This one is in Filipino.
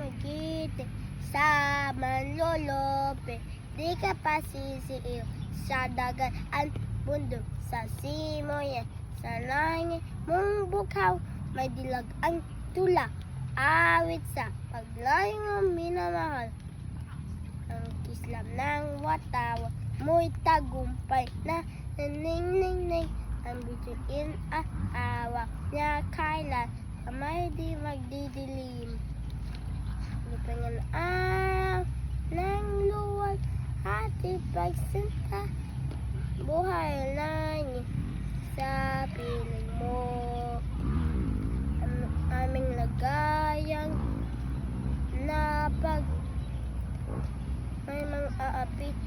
magiti sa manlolope. Di ka pa sisiyo sa dagat at bundok sa simoy. Sa langit mong bukhaw, may dilag ang tula. Awit sa paglayong minamahal. Ang kislam ng watawa, mo'y tagumpay na naning-ning-ning. Ang bituin at hawak niya kailan kamay di magdidilim. Lipangan araw ng luwag hati pagsinta. Buhay langit sa piling mo. Aming lagayang na pag may mga aapit